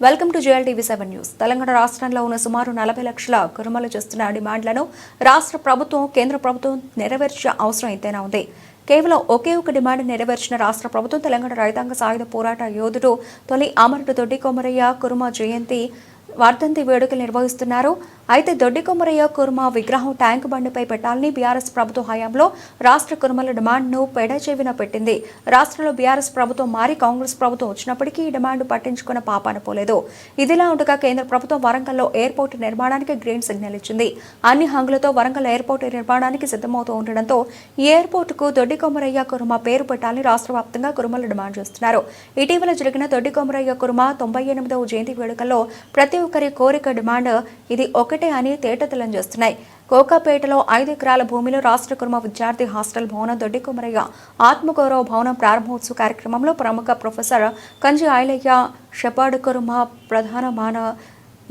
Welcome to JLTV7 news. Telangana రాష్ట్రంలో ఉన్న సుమారు 40 లక్షల కురుమలు చేస్తున్న డిమాండ్లను రాష్ట్ర ప్రభుత్వం, కేంద్ర ప్రభుత్వం నెరవేర్చే అవసరం ఎంతైనా ఉంది. కేవలం ఒకే ఒక డిమాండ్ నెరవేర్చిన రాష్ట్ర ప్రభుత్వం తెలంగాణ రైతాంగ సాయుధ పోరాట యోధుడు తొలి అమరుడు దొడ్డి కొమరయ్య కురుమ జయంతి వర్ధంతి వేడుకలు నిర్వహిస్తున్నారు. అయితే దొడ్డి కొమరయ్య కురుమ విగ్రహం ట్యాంక్ బండిపై పెట్టాలని బీఆర్ఎస్ ప్రభుత్వ హయాంలో రాష్ట్ర కురుమల డిమాండ్ను పెడచెవిన పెట్టింది. రాష్ట్రంలో బీఆర్ఎస్ ప్రభుత్వం మారి కాంగ్రెస్ ప్రభుత్వం వచ్చినప్పటికీ ఈ డిమాండ్ పట్టించుకున్న పాపాన పోలేదు. ఇదిలా ఉండగా కేంద్ర ప్రభుత్వం వరంగల్లో ఎయిర్పోర్టు నిర్మాణానికి గ్రీన్ సిగ్నల్ ఇచ్చింది. అన్ని హంగులతో వరంగల్ ఎయిర్పోర్టు నిర్మాణానికి సిద్ధమవుతూ ఉండడంతో ఈ ఎయిర్పోర్టుకు దొడ్డి కొమరయ్య కురుమ పేరు పెట్టాలని రాష్ట్ర వ్యాప్తంగా కురుమలు డిమాండ్ చేస్తున్నారు. ఇటీవల జరిగిన దొడ్డి కొమరయ్య కురుమ 98వ జయంతి వేడుకల్లో ప్రతి ఒక్కరి కోరిక డిమాండ్ ఇది ఒకటే అని తేటతెల్లం చేస్తున్నాయి. కోకాపేటలో 5 ఎకరాల భూమిలో రాష్ట్ర కురుమ విద్యార్థి హాస్టల్ భవనం దొడ్డి కొమరయ్య ఆత్మగౌరవ భవనం ప్రారంభోత్సవ కార్యక్రమంలో ప్రముఖ ప్రొఫెసర్ కంజి ఐలయ్య షెపర్డ్ కురుమ ప్రధాన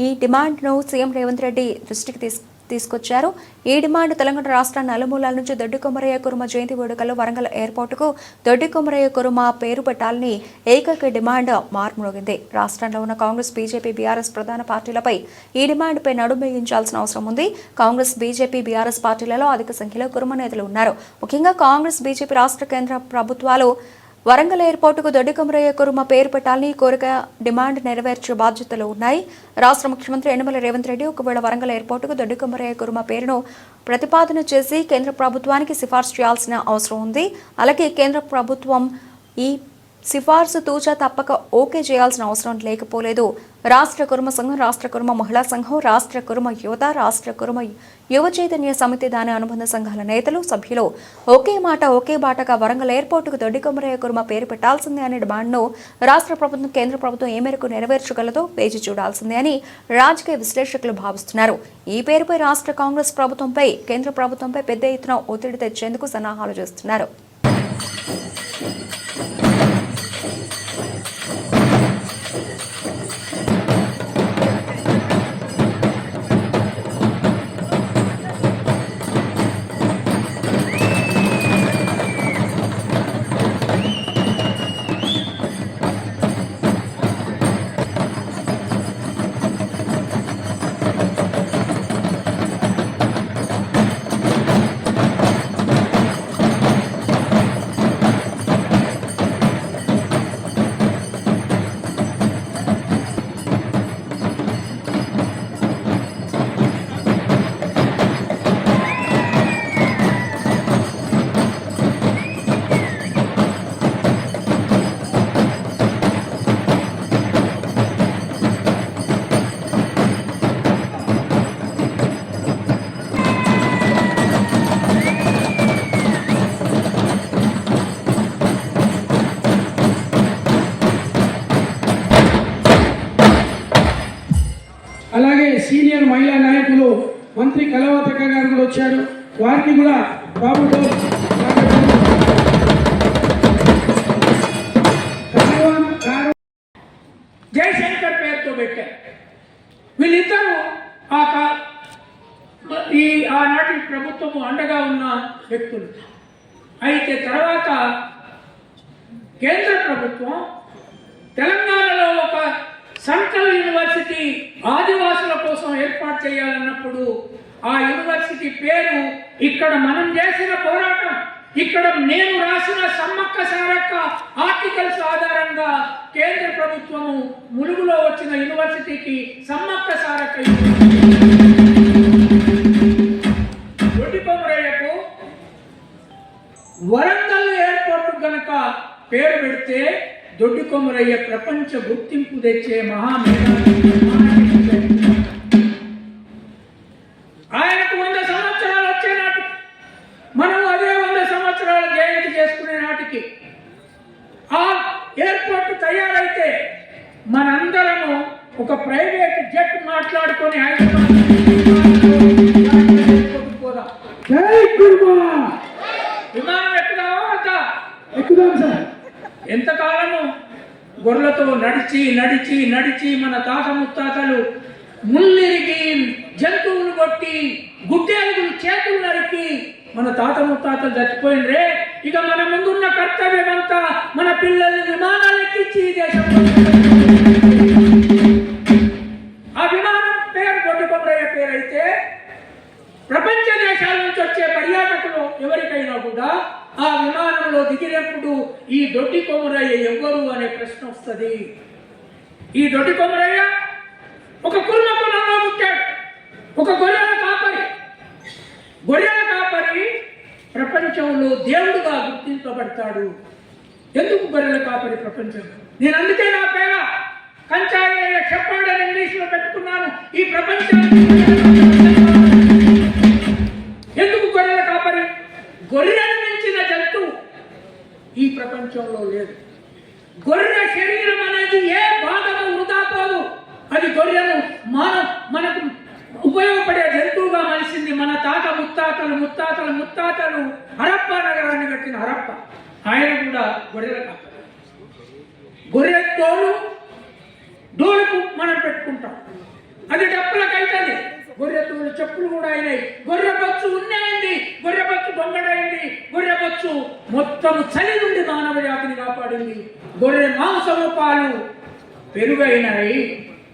ఈ డిమాండ్ను సీఎం రేవంత్ రెడ్డి దృష్టికి తీసుకొచ్చారు. ఈ డిమాండ్ తెలంగాణ రాష్ట్ర నలుమూలల నుంచి దొడ్డి కొమరయ్య కురుమ జయంతి వేడుకల్లో వరంగల్ ఎయిర్పోర్టుకు దొడ్డి కొమరయ్య కురుమ పేరు పెట్టాలని ఏకైక డిమాండ్ మార్మోగింది. రాష్ట్రంలో ఉన్న కాంగ్రెస్, బీజేపీ, బీఆర్ఎస్ ప్రధాన పార్టీలపై ఈ డిమాండ్పై నడుంబిగించాల్సిన అవసరం ఉంది. కాంగ్రెస్, బీజేపీ, బీఆర్ఎస్ పార్టీలలో అధిక సంఖ్యలో కురుమ నేతలు ఉన్నారు. ముఖ్యంగా కాంగ్రెస్, బీజేపీ రాష్ట్ర కేంద్ర ప్రభుత్వాలు వరంగల్ ఎయిర్పోర్టుకు దొడ్డి కొమరయ్య కురుమ పేరు పెట్టాలని కోరిక డిమాండ్ నెరవేర్చే బాధ్యతలు ఉన్నాయి. రాష్ట్ర ముఖ్యమంత్రి యనమల రేవంత్ రెడ్డి ఒకవేళ వరంగల్ ఎయిర్పోర్టుకు దొడ్డి కొమరయ్య కురుమ పేరును ప్రతిపాదన చేసి కేంద్ర ప్రభుత్వానికి సిఫార్సు చేయాల్సిన అవసరం ఉంది. అలాగే కేంద్ర ప్రభుత్వం ఈ సిఫార్సు తూచా తప్పక ఓకే చేయాల్సిన అవసరం లేకపోలేదు. రాష్ట్ర కురుమ సంఘం, రాష్ట్ర కురుమ మహిళా సంఘం, రాష్ట్ర కురుమ యువత, రాష్ట్ర కురుమ యువ చైతన్య సమితి, దాని అనుబంధ సంఘాల నేతలు, సభ్యులు ఒకే మాట ఒకే బాటగా వరంగల్ ఎయిర్పోర్టుకు దొడ్డి కొమరయ్య కురుమ పేరు పెట్టాల్సిందే అనే డిమాండ్ను రాష్ట్ర ప్రభుత్వం, కేంద్ర ప్రభుత్వం ఏ మేరకు నెరవేర్చగలదో వేచి చూడాల్సిందే అని రాజకీయ విశ్లేషకులు భావిస్తున్నారు. ఈ పేరుపై రాష్ట్ర కాంగ్రెస్ ప్రభుత్వంపై, కేంద్ర ప్రభుత్వంపై పెద్ద ఎత్తున ఒత్తిడి తెచ్చేందుకు సన్నాహాలు చేస్తున్నారు. అలాగే సీనియర్ మహిళా నాయకులు మంత్రి కళావతక్క గారు కూడా వచ్చారు. వారికి కూడా బాబుతో జయశంకర్ పేరుతో పెట్టారు. వీళ్ళిద్దరూ ఆనాటి ప్రభుత్వము అండగా ఉన్న వ్యక్తులు. అయితే తర్వాత కేంద్ర ప్రభుత్వం తెలంగాణలో ఒక సెంట్రల్ యూనివర్సిటీ ఆదివాసుల కోసం ఏర్పాటు చేయాలన్నప్పుడు ఆ యూనివర్సిటీ పేరు ఇక్కడ మనం చేసిన పోరాటం, ఇక్కడ నేను రాసిన సమ్మక్క సారక్క ఆర్టికల్స్ ఆధారంగా కేంద్ర ప్రభుత్వము ములుగులో వచ్చిన యూనివర్సిటీకి సమ్మక్క సారక్క దొడ్డి కొమరయ్యకు వరంగల్ ఎయిర్పోర్ట్ గనక పేరు పెడితే దొడ్డి కొమరయ్య ప్రపంచ గుర్తింపు తెచ్చే మహామేధావి. ఆయనకు 100 సంవత్సరాలు వచ్చే నాటికి, మనం అదే 100 సంవత్సరాల జయంతి చేసుకునే నాటికి ఆ ఎయిర్పోర్ట్ తయారైతే మనందరము ఒక ప్రైవేట్ జెట్ మాట్లాడుకొని హైదరాబాద్ పోదాం. విమానం ఎక్కుదామా వద్దా? ఎక్కుదాం సార్. ఎంతకాలము గొర్రెలతో నడిచి నడిచి నడిచి మన తాత ముత్తాతలు ముళ్ళిరిగి, జంతువులు కొట్టి, గుడ్డేలుగులు చేతులు నరికి మన తాత ముత్తాతలు చచ్చిపోయినరే. ఇక మన ముందున్న కర్తవ్యం అంతా మన పిల్లల్ని విమానాలు ఎక్కించి దేశంలో ప్రపంచ దేశాల నుంచి వచ్చే పర్యాటకులు ఎవరికైనా కూడా ఆ విమానంలో దిగినప్పుడు ఈ దొడ్డి కొమరయ్య ఎవ్వరు అనే ప్రశ్న వస్తుంది. ఈ దొడ్డి కొమరయ్య ఒక కుర్మ కులంలో పుట్టాడు. ఒక గొర్రెల కాపరి. గొర్రెల కాపరి ప్రపంచంలో దేవుడుగా గుర్తింపబడతాడు. ఎందుకు గొర్రెల కాపరి ప్రపంచంలో? నేను అందుకే నా పేర కంచాయిలయ్య చెప్పండి అని ఇంగ్లీష్లో పెట్టుకున్నాను. ఈ ప్రపంచానికి ఎందుకు గొర్రెల కాపరి? గొర్రెను మించిన జంతువు ఈ ప్రపంచంలో లేదు. గొర్రె శరీరం అనేది ఏ భాగము వృధా పోదు. అది గొర్రెను మనకు ఉపయోగపడే జంతువుగా మలిసింది. మన తాత ముత్తాతలు హరప్ప నగరాన్ని కట్టిన హరప్ప ఆయన కూడా గొర్రెల కాపరి. గొర్రె తోలు డోలుకు మనం పెట్టుకుంటాం, అది డప్పులకైతుంది. గొర్రె తోలు చెప్పులు కూడా అయినాయి. గొర్రె బొచ్చు ఉన్నాయింది, గొర్రె బొచ్చు దొంగడైంది. గొర్రె బొచ్చు మొత్తం చలి నుండి మానవ జాతిని కాపాడింది. గొర్రె మాంసము పాలు పెరుగైనాయి.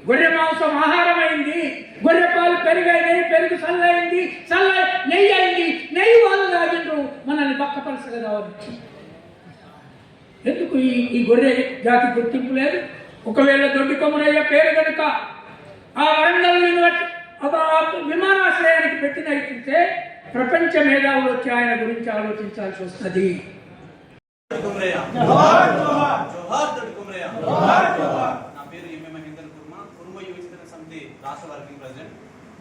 గొర్రె మాంసం ఆహారమైంది. గొర్రె పాలు పెరుగైనాయి, పెరుగు చల్లైంది, చల్ల నెయ్యి అయింది. నెయ్యి వాళ్ళు తాగిండ్రు మనల్ని బక్కపలసగా కావచ్చు. ఎందుకు ఈ గొర్రె జాతి గుర్తింపు లేదు? ఒకవేళ దొడ్డి కొమరయ్య పేరు కనుక ఆ వరంగల్ విమానాశ్రయానికి పెట్టినట్లయితే ప్రపంచ మేధావులు వచ్చి ఆయన గురించి ఆలోచించాల్సి వస్తుంది. రాష్ట్ర వర్కింగ్ ప్రెసిడెంట్.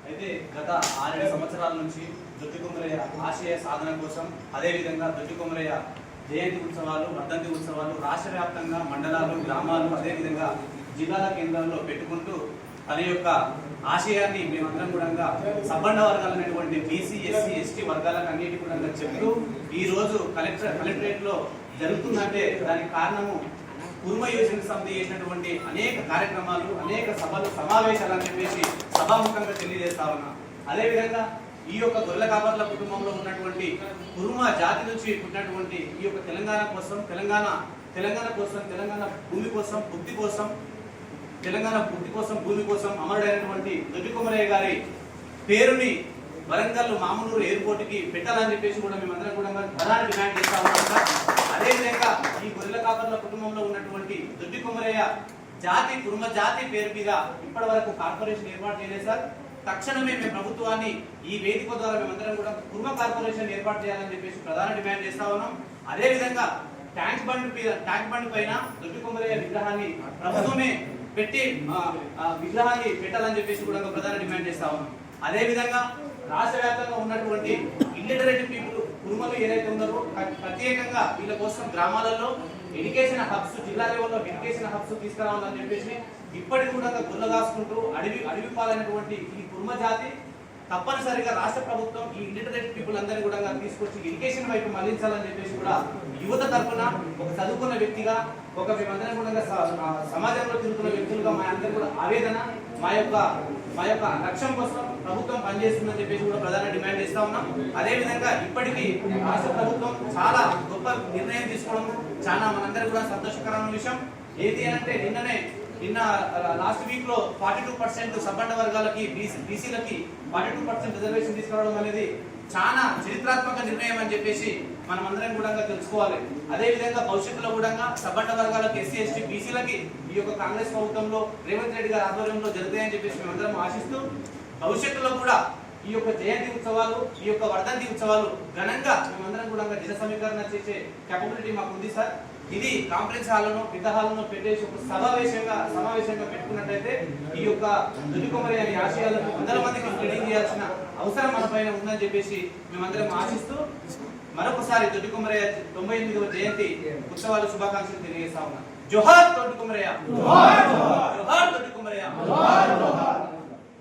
అయితే గత 6 సంవత్సరాల నుంచి దొడ్డి కొమరయ్య ఆశయ సాధన కోసం, అదేవిధంగా దొడ్డి కొమరయ్య జయంతి ఉత్సవాలు, వర్ధంతి ఉత్సవాలు రాష్ట్ర వ్యాప్తంగా మండలాలు, గ్రామాలు, అదేవిధంగా జిల్లాల కేంద్రాల్లో పెట్టుకుంటూ తన యొక్క ఆశయాన్ని మేమందరం కూడా సబ్బండ వర్గాలైనటువంటి బీసీ, ఎస్సీ, ఎస్టీ వర్గాలకు అన్నిటి కూడా చెప్తూ ఈ రోజు కలెక్టరేట్ లో జరుగుతుందంటే దానికి కారణము కుర్మ యువజన సమితి చేసినటువంటి అనేక కార్యక్రమాలు, అనేక సభలు, సమావేశాలు అని చెప్పేసి సభాముఖంగా తెలియజేస్తా ఉన్నా. అదేవిధంగా ఈ యొక్క గొర్రెల కాపర్ల కుటుంబంలో ఉన్నటువంటి కుర్మ జాతి నుంచి పుట్టినటువంటి ఈ యొక్క తెలంగాణ కోసం, తెలంగాణ భూమి కోసం, బుద్ధి కోసం, తెలంగాణ బుద్ధి కోసం, భూమి కోసం అమరుడైనటువంటి దొడ్డి కొమరయ్య గారి పేరుని వరంగల్ మామూలు ఎయిర్పోర్ట్ కి పెట్టాలని చెప్పేసి కూడా మేమందరం కూడా ప్రధాన డిమాండ్ చేస్తా ఉన్నాం. అదేవిధంగా ఈ గొర్రెల కాపర్ల కుటుంబంలో ఉన్నటువంటి దొడ్డి కొమరయ్య జాతి, కుర్మ జాతి పేరు మీద ఇప్పటి వరకు కార్పొరేషన్ ఏర్పాటు చేయలేదు సార్. తక్షణమే మేము ప్రభుత్వాన్ని ఈ వేదిక ద్వారా మేమందరం కూడా కుర్మ కార్పొరేషన్ ఏర్పాటు చేయాలని చెప్పేసి ప్రధాన డిమాండ్ చేస్తా ఉన్నాం. అదేవిధంగా ట్యాంక్ బండ్ పైన దొడ్డి కొమరయ్య విగ్రహాన్ని ప్రభుత్వమే పెట్టి విగ్రహాన్ని పెట్టాలని చెప్పేసి కూడా ప్రధాన డిమాండ్ చేస్తా ఉన్నాం. అదేవిధంగా రాష్ట్ర వ్యాప్తంగా ఉన్నటువంటి ఇల్లిటరేట్ పీపుల్ కుటుంబాలు ఏదైతే ఉన్నారో ప్రత్యేకంగా వీళ్ళ కోసం గ్రామాలలో ఎడ్యుకేషన్ హబ్స్, జిల్లా లెవెల్లో ఎడ్యుకేషన్ హబ్స్ తీసుకురావాలని చెప్పేసి ఇప్పటికి కూడా గుర్ర దాచుకుంటూ అడవి పాలైనటువంటి ఈ కుర్మ జాతి తప్పనిసరిగా రాష్ట్ర ప్రభుత్వం ఈ ఇల్లిటరేట్ పీపుల్ అందరినీ కూడా తీసుకొచ్చి ఎడ్యుకేషన్ వైపు మళ్లించాలని చెప్పేసి కూడా యువత తరఫున ఒక చదువుకున్న వ్యక్తిగా, ఒక మేమందరం కూడా సమాజంలో తిరుగుతున్న వ్యక్తులుగా మా అందరూ కూడా ఆవేదన, మా యొక్క లక్ష్యం కోసం ప్రభుత్వం పనిచేస్తుందని చెప్పేసి కూడా ప్రధాన డిమాండ్ చేస్తా ఉన్నాం. అదేవిధంగా ఇప్పటికీ రాష్ట్ర ప్రభుత్వం చాలా గొప్ప నిర్ణయం తీసుకోవడం చాలా మనందరికీ కూడా సంతోషకరమైన విషయం. ఏది అంటే నిన్న లాస్ట్ వీక్ లో 42% సబ్బండ వర్గాలకి, బీసీలకి 42% రిజర్వేషన్ తీసుకురావడం అనేది చాలా చరిత్రాత్మక నిర్ణయం అని చెప్పేసి మనం అందరం కూడా తెలుసుకోవాలి. అదేవిధంగా భవిష్యత్తులో కూడా సబ్బండ వర్గాలకు, ఎస్సీ, ఎస్టీ, బీసీలకి ఈ యొక్క కాంగ్రెస్ ప్రభుత్వంలో రేవంత్ రెడ్డి గారి ఆధ్వర్యంలో జరుగుతాయని చెప్పేసి మేమందరం ఆశిస్తూ భవిష్యత్తులో కూడా ఈ యొక్క జయంతి ఉత్సవాలు, ఈ యొక్క వర్ధంతి ఉత్సవాలు ఘనంగా మేమందరం కూడా జన సమీకరణ చేసే కేపబిలిటీ మాకు ఉంది సార్. ఇది కాన్ఫరెన్స్ హాల్లోనో, పెద్ద హాల్లోనో పెట్టేసి ఒక సమావేశంగా పెట్టుకున్నట్లయితే ఈ యొక్క దొడ్డి కొమరయ్య ఆశయాలను 100 మందికి తెలియజేయాల్సిన అవసరం మన పైన ఉందని చెప్పేసి మేమందరం ఆశిస్తూ మరొకసారి దొడ్డి కొమరయ్య 98వ జయంతి ఉత్సవాల శుభాకాంక్షలు తెలియజేస్తా ఉన్నా. జోహార్ దొడ్డి కొమరయ్య, జోహార్ దొడ్డి కొమరయ్య.